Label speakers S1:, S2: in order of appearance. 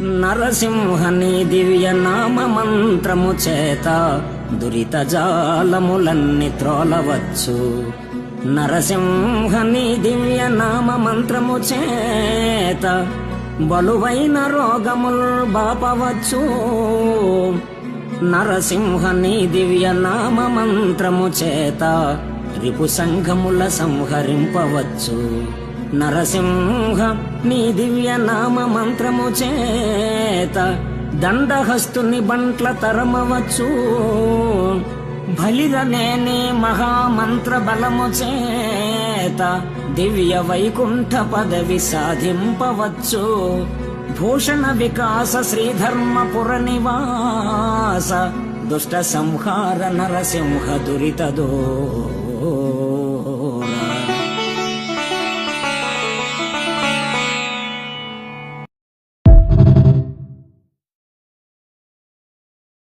S1: నరసింహని దివ్య నామ మంత్రము చేత దురిత జాలములన్నీ త్రోలవచ్చు. నరసింహని దివ్య నామ మంత్రము చేత బలువైన రోగములు బాపవచ్చు. నరసింహని దివ్య నామ మంత్రము చేత రిపు సంఘముల సంహరింపవచ్చు. నరసింహ నీ దివ్య నామ మంత్రము చేత దండహస్తుని బంట్ల తరమవచ్చు. బలిరనేని మహామంత్ర బలము చేత దివ్య వైకుంఠ పదవి సాధింపవచ్చు. భూషణ వికాస శ్రీధర్మపుర నివాస దుష్ట సంహార నరసింహ దురితదో